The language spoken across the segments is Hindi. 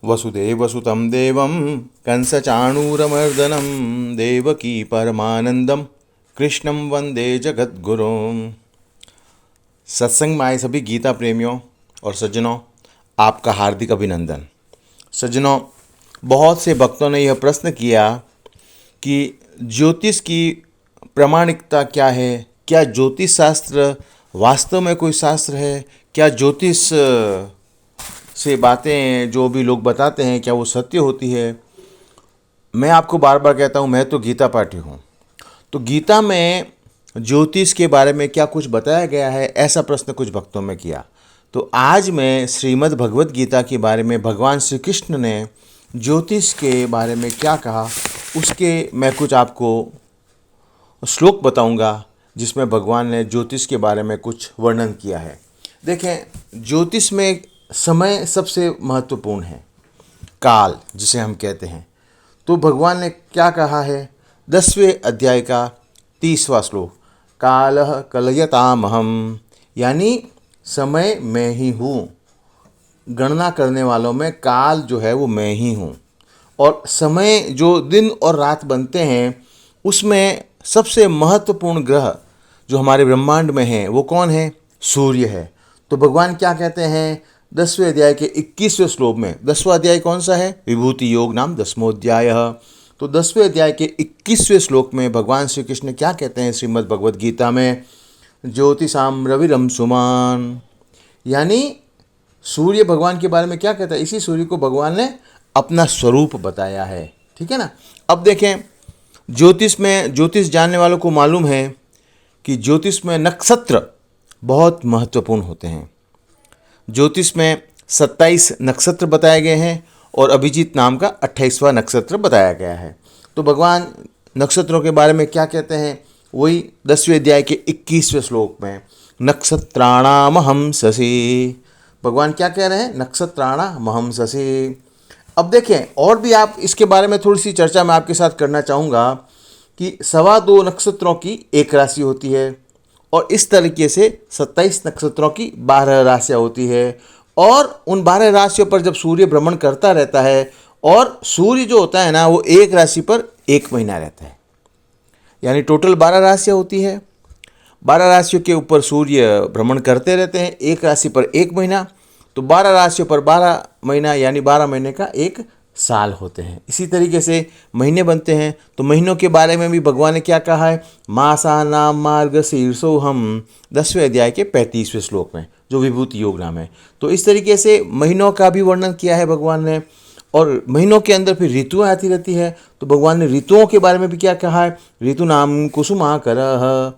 वसुदेवसुतं देवं कंसचाणूरमर्दनं देवकी परमानंदम कृष्णं वंदे जगद्गुरुम। सत्संग में आए सभी गीता प्रेमियों और सज्जनों, आपका हार्दिक अभिनंदन। सज्जनों, बहुत से भक्तों ने यह प्रश्न किया कि ज्योतिष की प्रामाणिकता क्या है, क्या ज्योतिष शास्त्र वास्तव में कोई शास्त्र है, क्या ज्योतिष से बातें जो भी लोग बताते हैं क्या वो सत्य होती है। मैं आपको बार बार कहता हूँ, मैं तो गीता पाठी हूँ। तो गीता में ज्योतिष के बारे में क्या कुछ बताया गया है, ऐसा प्रश्न कुछ भक्तों में किया। तो आज मैं श्रीमद् भगवत गीता के बारे में भगवान श्री कृष्ण ने ज्योतिष के बारे में क्या कहा, उसके मैं कुछ आपको श्लोक बताऊंगा जिसमें भगवान ने ज्योतिष के बारे में कुछ वर्णन किया है। देखें, ज्योतिष में समय सबसे महत्वपूर्ण है, काल जिसे हम कहते हैं। तो भगवान ने क्या कहा है, 10वें अध्याय का 30वां श्लोक, कालः कलयतामहम, यानी समय मैं ही हूँ। गणना करने वालों में काल जो है वो मैं ही हूँ। और समय जो दिन और रात बनते हैं उसमें सबसे महत्वपूर्ण ग्रह जो हमारे ब्रह्मांड में है वो कौन है, सूर्य है। तो भगवान क्या कहते हैं 10वें अध्याय के 21वें श्लोक में, 10वां अध्याय कौन सा है, विभूति योग नाम 10मोऽध्याय। तो 10वें अध्याय के 21वें श्लोक में भगवान श्री कृष्ण क्या कहते हैं श्रीमद् भगवद गीता में, ज्योतिषाम रविरम सुमान, यानी सूर्य भगवान के बारे में क्या कहता है, इसी सूर्य को भगवान ने अपना स्वरूप बताया है। ठीक है ना। अब देखें, ज्योतिष में, ज्योतिष जानने वालों को मालूम है कि ज्योतिष में नक्षत्र बहुत महत्वपूर्ण होते हैं। ज्योतिष में 27 नक्षत्र बताए गए हैं और अभिजीत नाम का 28वां नक्षत्र बताया गया है। तो भगवान नक्षत्रों के बारे में क्या कहते हैं, वही 10वें अध्याय के 21वें श्लोक में, नक्षत्राणामहं शशि। भगवान क्या कह रहे हैं, नक्षत्राणामहं शशि। अब देखें, और भी आप इसके बारे में थोड़ी सी चर्चा मैं आपके साथ करना चाहूँगा कि 2.25 नक्षत्रों की एक राशि होती है और इस तरीके से 27 नक्षत्रों की 12 राशियाँ होती है। और उन 12 राशियों पर जब सूर्य भ्रमण करता रहता है, और सूर्य जो होता है ना वो एक राशि पर 1 महीना रहता है, यानी टोटल 12 राशियाँ होती है। 12 राशियों के ऊपर सूर्य भ्रमण करते रहते हैं, एक राशि पर 1 महीना। तो 12 राशियों पर 12 महीना, यानी 12 महीने का 1 साल होते हैं। इसी तरीके से महीने बनते हैं। तो महीनों के बारे में भी भगवान ने क्या कहा है, मासानाम मार्गशीर्षोऽहं, 10वें अध्याय के 35वें श्लोक में, जो विभूति योग नाम है। तो इस तरीके से महीनों का भी वर्णन किया है भगवान ने। और महीनों के अंदर फिर ऋतुएं आती रहती है। तो भगवान ने ऋतुओं के बारे में भी क्या कहा है, ऋतु नाम कुसुमाकरः,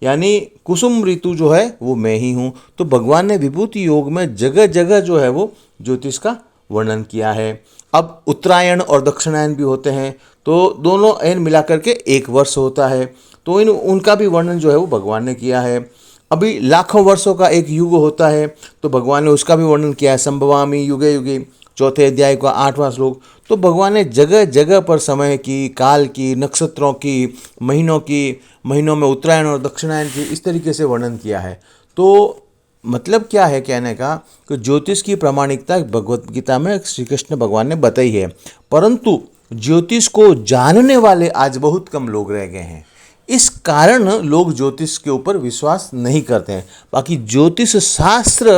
यानी कुसुम ऋतु जो है वो मैं ही हूँ। तो भगवान ने विभूति योग में जगह जगह जो है वो ज्योतिष का वर्णन किया है। अब उत्तरायण और दक्षिणायन भी होते हैं, तो दोनों अयन मिलाकर के 1 वर्ष होता है। तो उनका भी वर्णन जो है वो भगवान ने किया है। अभी लाखों वर्षों का एक युग होता है, तो भगवान ने उसका भी वर्णन किया है, संभवामि युगे युगे, 4थे अध्याय का 8वां श्लोक। तो भगवान ने जगह जगह पर समय की, काल की, नक्षत्रों की, महीनों की, महीनों में उत्तरायण और दक्षिणायन की, इस तरीके से वर्णन किया है। तो मतलब क्या है कहने का, कि ज्योतिष की प्रामाणिकता भगवत गीता में श्री कृष्ण भगवान ने बताई है, परंतु ज्योतिष को जानने वाले आज बहुत कम लोग रह गए हैं। इस कारण लोग ज्योतिष के ऊपर विश्वास नहीं करते हैं। बाकी ज्योतिष शास्त्र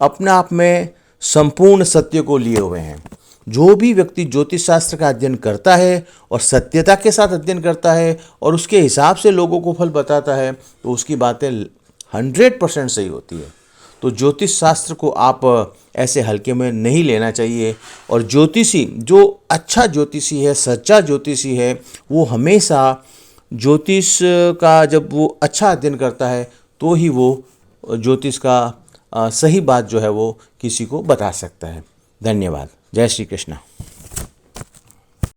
अपने आप में संपूर्ण सत्य को लिए हुए हैं। जो भी व्यक्ति ज्योतिष शास्त्र का अध्ययन करता है और सत्यता के साथ अध्ययन करता है और उसके हिसाब से लोगों को फल बताता है, तो उसकी बातें 100% सही होती है। तो ज्योतिष शास्त्र को आप ऐसे हल्के में नहीं लेना चाहिए। और ज्योतिषी जो अच्छा ज्योतिषी है, सच्चा ज्योतिषी है, वो हमेशा ज्योतिष का जब वो अच्छा अध्ययन करता है तो ही वो ज्योतिष का सही बात जो है वो किसी को बता सकता है। धन्यवाद। जय श्री कृष्ण।